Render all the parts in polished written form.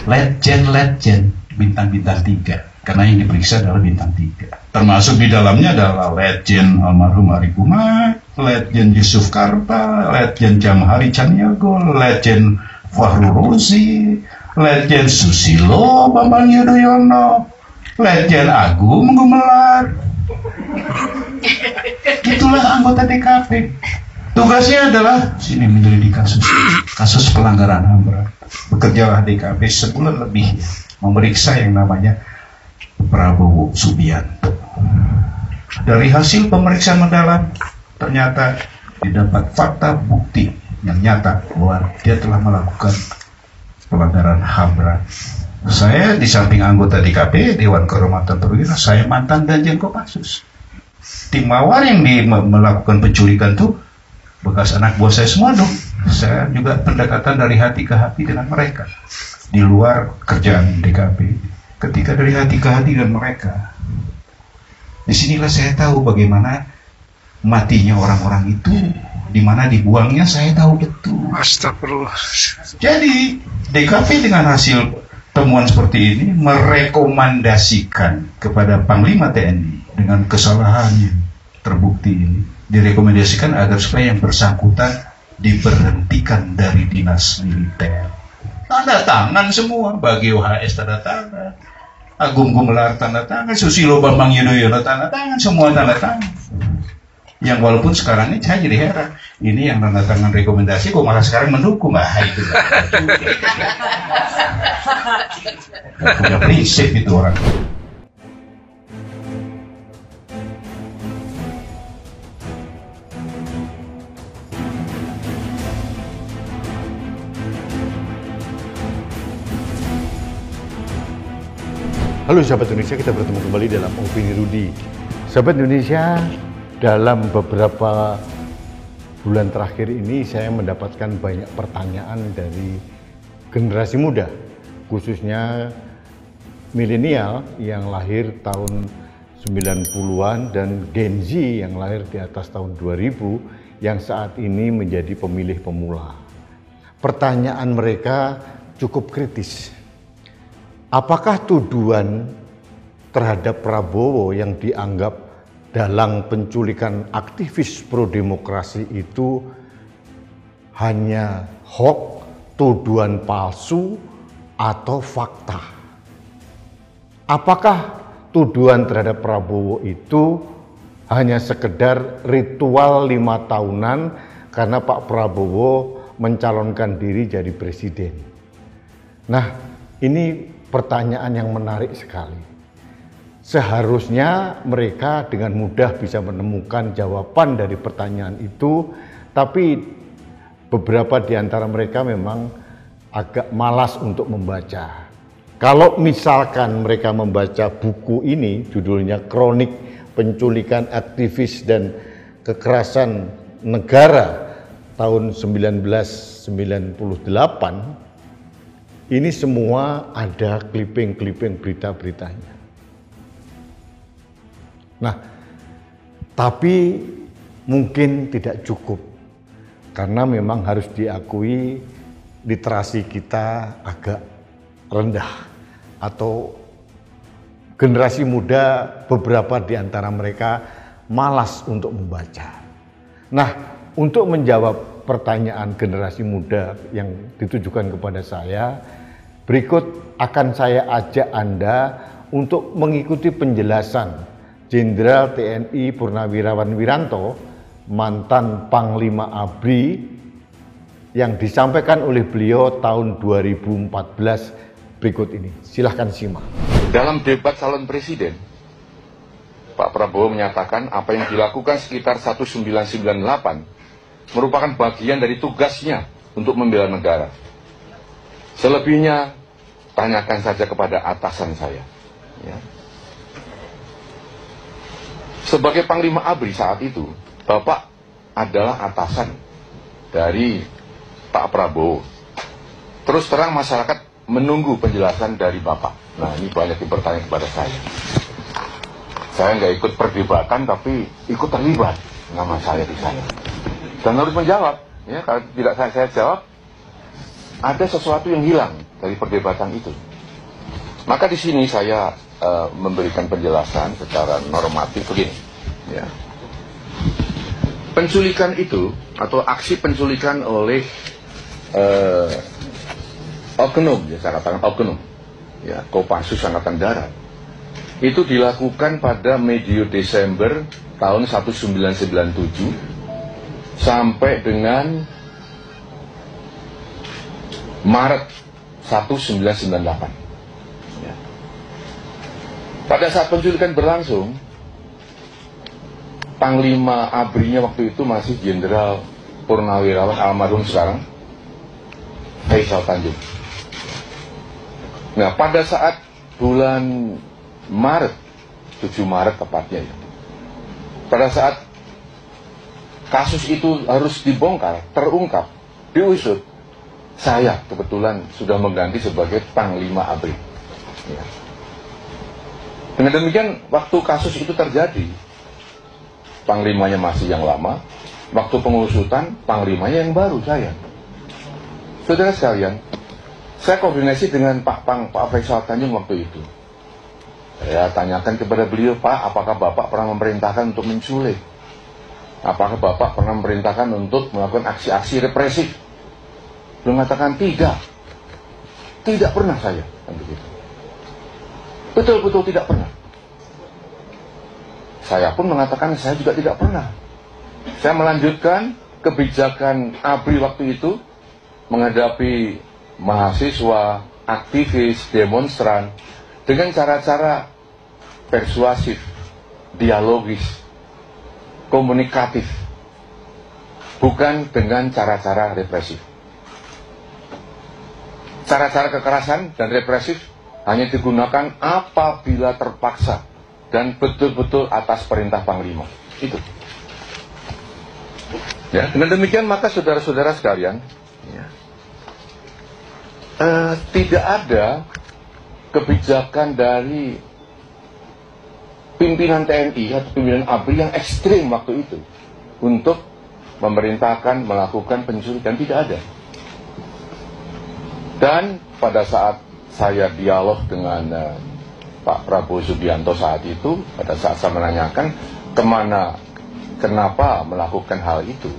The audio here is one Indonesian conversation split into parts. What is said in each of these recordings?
Letjen bintang-bintang 3, karena yang diperiksa adalah bintang 3. Termasuk di dalamnya adalah Letjen almarhum Ari Kumai, Letjen Yusuf Karta, Letjen Jamhari Caniago, Letjen Fahru Rozi, Letjen Susilo Bambang Yudhoyono, Letjen Agung Gumelar. Itulah anggota DKP. Tugasnya adalah sini menyelidiki kasus pelanggaran HAM berat. Bekerjalah DKP sebulan lebih memeriksa yang namanya Prabowo Subianto. Dari hasil pemeriksaan mendalam ternyata didapat fakta bukti yang nyata bahwa dia telah melakukan pelanggaran HAM berat. Saya di samping anggota DKP Dewan Kehormatan Perwira, saya mantan Danjen Kopassus. Tim Mawar yang melakukan penculikan tuh bekas anak buah saya semua dong. Saya juga pendekatan dari hati ke hati dengan mereka di luar kerjaan DKP. Ketika dari hati ke hati dengan mereka, disinilah saya tahu bagaimana matinya orang-orang itu, di mana dibuangnya saya tahu betul. Astagfirullah. Jadi DKP dengan hasil temuan seperti ini merekomendasikan kepada Panglima TNI dengan kesalahan yang terbukti ini, direkomendasikan agar supaya yang bersangkutan diberhentikan dari dinas militer. Tanda tangan semua, bagi OHS tanda tangan, Agung Gumelar tanda tangan, Susilo Bambang Yudhoyono tanda tangan, semua tanda tangan. Yang walaupun sekarang ini saya jadi heran, ini yang tanda tangan rekomendasi kok malah sekarang mendukung, itu nggak punya prinsip itu orang. Halo sahabat Indonesia, kita bertemu kembali dalam Opini Rudy. Sahabat Indonesia, dalam beberapa bulan terakhir ini saya mendapatkan banyak pertanyaan dari generasi muda, khususnya milenial yang lahir tahun 90-an dan Gen Z yang lahir di atas tahun 2000 yang saat ini menjadi pemilih pemula. Pertanyaan mereka cukup kritis. Apakah tuduhan terhadap Prabowo yang dianggap dalang penculikan aktivis pro-demokrasi itu hanya hoax, tuduhan palsu, atau fakta? Apakah tuduhan terhadap Prabowo itu hanya sekedar ritual 5 tahunan karena Pak Prabowo mencalonkan diri jadi presiden? Nah, ini pertanyaan yang menarik sekali. Seharusnya mereka dengan mudah bisa menemukan jawaban dari pertanyaan itu, tapi beberapa di antara mereka memang agak malas untuk membaca. Kalau misalkan mereka membaca buku ini, judulnya Kronik Penculikan Aktivis dan Kekerasan Negara tahun 1998, ini semua ada clipping-clipping berita-beritanya. Nah, tapi mungkin tidak cukup, karena memang harus diakui literasi kita agak rendah, atau generasi muda beberapa di antara mereka malas untuk membaca. Nah, untuk menjawab pertanyaan generasi muda yang ditujukan kepada saya, berikut akan saya ajak Anda untuk mengikuti penjelasan Jenderal TNI Purnawirawan Wiranto, mantan Panglima ABRI, yang disampaikan oleh beliau tahun 2014 berikut ini. Silahkan simak. Dalam debat calon presiden, Pak Prabowo menyatakan apa yang dilakukan sekitar 1998 merupakan bagian dari tugasnya untuk membela negara. Selebihnya, tanyakan saja kepada atasan saya. Ya. Sebagai Panglima ABRI saat itu, Bapak adalah atasan dari Pak Prabowo. Terus terang masyarakat menunggu penjelasan dari Bapak. Nah, ini banyak yang bertanya kepada saya. Saya nggak ikut perdebatan, tapi ikut terlibat nama saya di sana. Dan harus menjawab. Ya, kalau tidak saya jawab, ada sesuatu yang hilang dari perdebatan itu. Maka di sini saya memberikan penjelasan secara normatif begini. Ya. Penculikan itu atau aksi penculikan oleh oknum, ya saya katakan oknum, ya Kopassus Angkatan Darat, itu dilakukan pada medio Desember tahun 1997 sampai dengan Maret 1998. Ya. Pada saat penculikan berlangsung, Panglima ABRI-nya waktu itu masih Jenderal Purnawirawan almarhum sekarang Faisal Tanjung. Nah, pada saat bulan Maret, 7 Maret tepatnya ya, pada saat kasus itu harus dibongkar, terungkap, diusut, saya kebetulan sudah mengganti sebagai Panglima ABRI. Ya. Dengan demikian, waktu kasus itu terjadi, Panglimanya masih yang lama, waktu pengusutan, Panglimanya yang baru, saya. Saudara sekalian, saya koordinasi dengan Pak Faisal Tanjung waktu itu. Saya tanyakan kepada beliau, Pak, apakah Bapak pernah memerintahkan untuk menculik? Apakah Bapak pernah memerintahkan untuk melakukan aksi-aksi represif? Beliau mengatakan tidak. Tidak pernah saya. Betul-betul tidak pernah. Saya pun mengatakan saya juga tidak pernah. Saya melanjutkan kebijakan ABRI waktu itu menghadapi mahasiswa, aktivis, demonstran dengan cara-cara persuasif, dialogis, komunikatif, bukan dengan cara-cara represif. Cara-cara kekerasan dan represif hanya digunakan apabila terpaksa dan betul-betul atas perintah Panglima. Itu. Ya, dengan demikian maka saudara-saudara sekalian, ya, tidak ada kebijakan dari pimpinan TNI atau pimpinan ABRI yang ekstrim waktu itu untuk memerintahkan melakukan penculikan, tidak ada. Dan pada saat saya dialog dengan Pak Prabowo Subianto saat itu, pada saat saya menanyakan kenapa melakukan hal itu,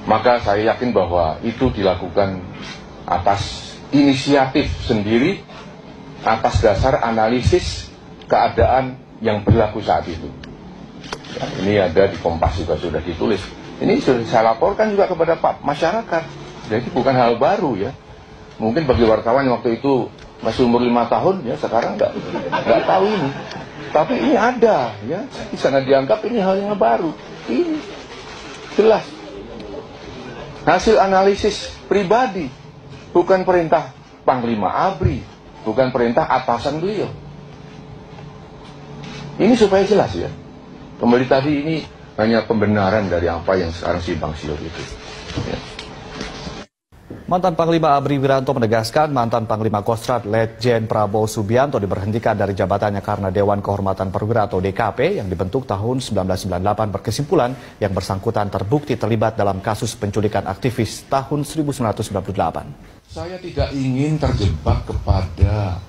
maka saya yakin bahwa itu dilakukan atas inisiatif sendiri, atas dasar analisis keadaan yang berlaku saat itu. Ya, ini ada di Kompas juga sudah ditulis. Ini sudah saya laporkan juga kepada Pak masyarakat. Jadi bukan hal baru ya. Mungkin bagi wartawan yang waktu itu masih umur 5 tahun ya, sekarang nggak tahu ini. Tapi ini ada ya. Di sana dianggap ini hal yang baru. Ini jelas hasil analisis pribadi, bukan perintah Panglima ABRI, bukan perintah atasan beliau. Ini supaya jelas ya. Kembali tadi ini hanya pembenaran dari apa yang sekarang simpang siur itu. Ya. Mantan Panglima ABRI Wiranto menegaskan mantan Panglima Kostrad Letjen Prabowo Subianto diberhentikan dari jabatannya karena Dewan Kehormatan Perwira atau DKP yang dibentuk tahun 1998 berkesimpulan yang bersangkutan terbukti terlibat dalam kasus penculikan aktivis tahun 1998. Saya tidak ingin terjebak kepada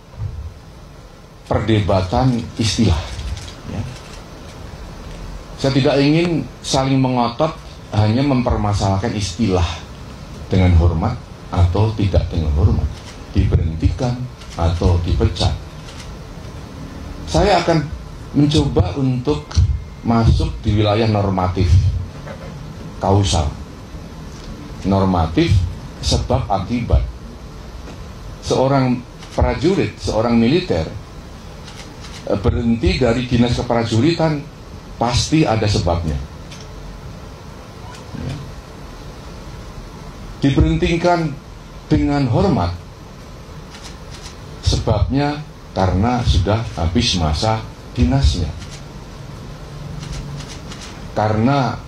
perdebatan istilah. Ya. Saya tidak ingin saling mengotot hanya mempermasalahkan istilah dengan hormat atau tidak dengan hormat, diberhentikan atau dipecat. Saya akan mencoba untuk masuk di wilayah normatif, kausal, normatif sebab akibat. Seorang prajurit, seorang militer berhenti dari dinas keprajuritan pasti ada sebabnya. Ya. Diberhentikan dengan hormat, sebabnya karena sudah habis masa dinasnya, karena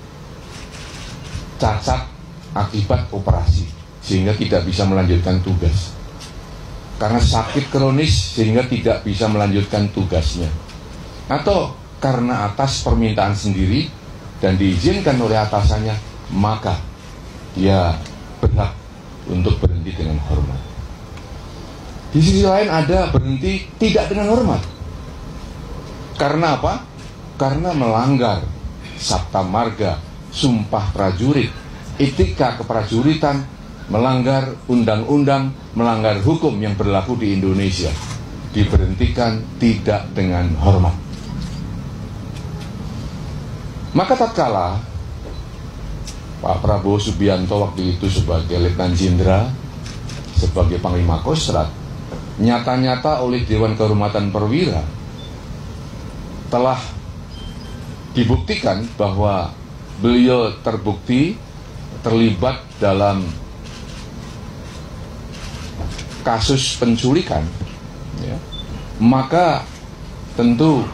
cacat akibat operasi sehingga tidak bisa melanjutkan tugas, karena sakit kronis sehingga tidak bisa melanjutkan tugasnya, atau karena atas permintaan sendiri dan diizinkan oleh atasannya, maka dia berhak untuk berhenti dengan hormat. Di sisi lain ada berhenti tidak dengan hormat. Karena apa? Karena melanggar sabta marga, sumpah prajurit, etika keprajuritan, melanggar undang-undang, melanggar hukum yang berlaku di Indonesia. Diberhentikan tidak dengan hormat. Maka tatkala Pak Prabowo Subianto waktu itu sebagai Letnan Jenderal, sebagai Panglima Kostrad, nyata-nyata oleh Dewan Kehormatan Perwira telah dibuktikan bahwa beliau terbukti terlibat dalam kasus penculikan, ya, maka tentu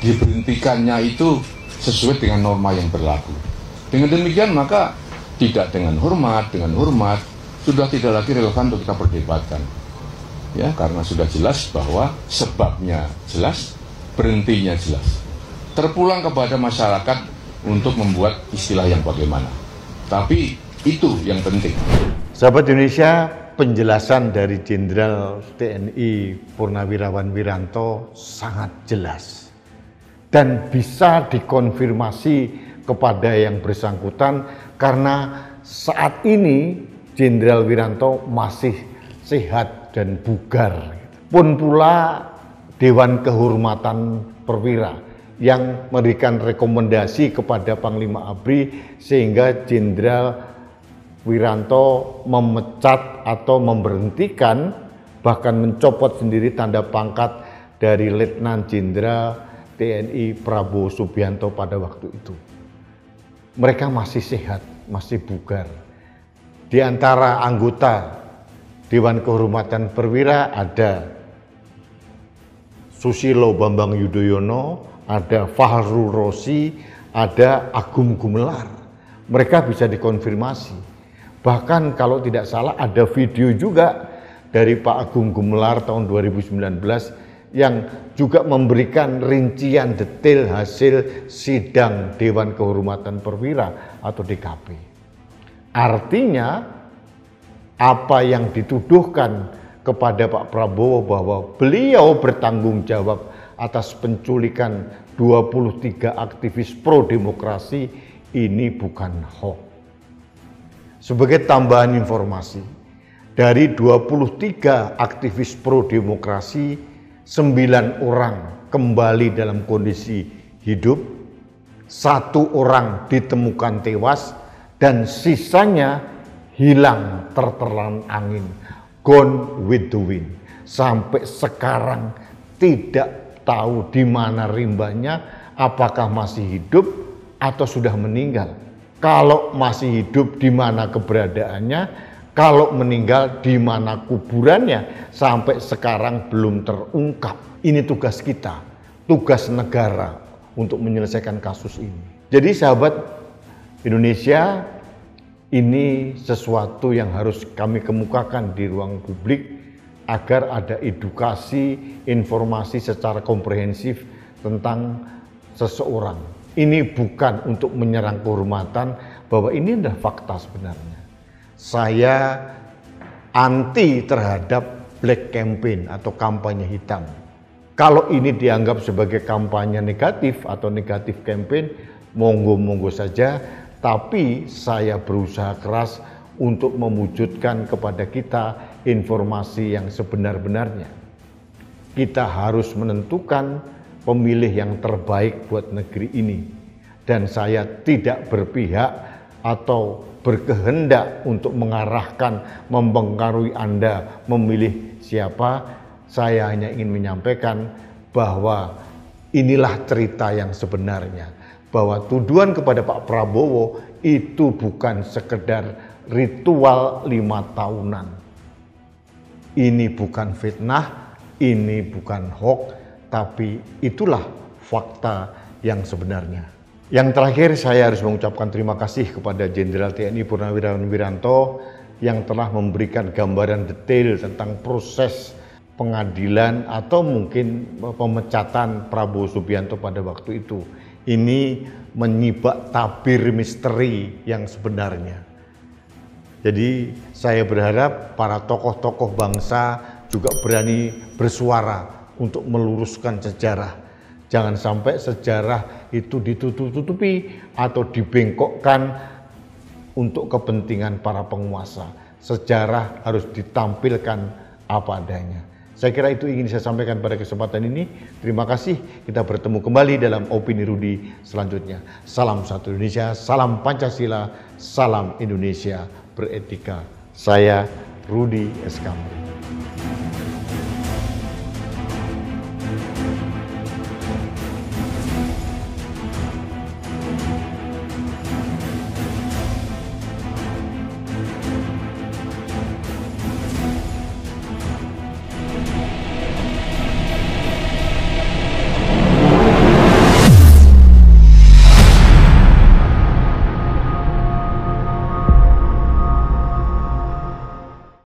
diberhentikannya itu sesuai dengan norma yang berlaku. Dengan demikian maka tidak dengan hormat sudah tidak lagi relevan untuk kita perdebatkan, ya, karena sudah jelas bahwa sebabnya jelas, berhentinya jelas. Terpulang kepada masyarakat untuk membuat istilah yang bagaimana. Tapi itu yang penting. Sahabat Indonesia, penjelasan dari Jenderal TNI Purnawirawan Wiranto sangat jelas dan bisa dikonfirmasi kepada yang bersangkutan karena saat ini Jenderal Wiranto masih sehat dan bugar. Pun pula Dewan Kehormatan Perwira yang memberikan rekomendasi kepada Panglima ABRI sehingga Jenderal Wiranto memecat atau memberhentikan, bahkan mencopot sendiri tanda pangkat dari Letnan Jenderal TNI Prabowo Subianto pada waktu itu. Mereka masih sehat, masih bugar. Di antara anggota Dewan Kehormatan Perwira ada Susilo Bambang Yudhoyono, ada Fahrul Rosi, ada Agung Gumelar. Mereka bisa dikonfirmasi. Bahkan kalau tidak salah ada video juga dari Pak Agung Gumelar tahun 2019 yang juga memberikan rincian detail hasil sidang Dewan Kehormatan Perwira atau DKP. Artinya apa yang dituduhkan kepada Pak Prabowo bahwa beliau bertanggung jawab atas penculikan 23 aktivis pro-demokrasi ini bukan hoax. Sebagai tambahan informasi, dari 23 aktivis pro-demokrasi, 9 orang kembali dalam kondisi hidup, 1 orang ditemukan tewas, dan sisanya hilang tertelan angin, gone with the wind. Sampai sekarang tidak tahu di mana rimbanya, apakah masih hidup atau sudah meninggal. Kalau masih hidup di mana keberadaannya, kalau meninggal di mana kuburannya, sampai sekarang belum terungkap. Ini tugas kita, tugas negara untuk menyelesaikan kasus ini. Jadi sahabat Indonesia, ini sesuatu yang harus kami kemukakan di ruang publik agar ada edukasi, informasi secara komprehensif tentang seseorang. Ini bukan untuk menyerang kehormatan, bahwa ini adalah fakta sebenarnya. Saya anti terhadap black campaign atau kampanye hitam. Kalau ini dianggap sebagai kampanye negatif atau negatif campaign, monggo-monggo saja. Tapi saya berusaha keras untuk mewujudkan kepada kita informasi yang sebenar-benarnya. Kita harus menentukan pemilih yang terbaik buat negeri ini. Dan saya tidak berpihak atau berkehendak untuk mengarahkan, mempengaruhi Anda memilih siapa. Saya hanya ingin menyampaikan bahwa inilah cerita yang sebenarnya. Bahwa tuduhan kepada Pak Prabowo itu bukan sekedar ritual 5 tahunan. Ini bukan fitnah, ini bukan hoax, tapi itulah fakta yang sebenarnya. Yang terakhir, saya harus mengucapkan terima kasih kepada Jenderal TNI Purnawirawan Wiranto yang telah memberikan gambaran detail tentang proses pengadilan atau mungkin pemecatan Prabowo Subianto pada waktu itu. Ini menyibak tabir misteri yang sebenarnya. Jadi saya berharap para tokoh-tokoh bangsa juga berani bersuara untuk meluruskan sejarah. Jangan sampai sejarah itu ditutup-tutupi atau dibengkokkan untuk kepentingan para penguasa. Sejarah harus ditampilkan apa adanya. Saya kira itu ingin saya sampaikan pada kesempatan ini. Terima kasih. Kita bertemu kembali dalam Opini Rudi selanjutnya. Salam satu Indonesia, salam Pancasila, salam Indonesia beretika. Saya Rudi S. Kamri.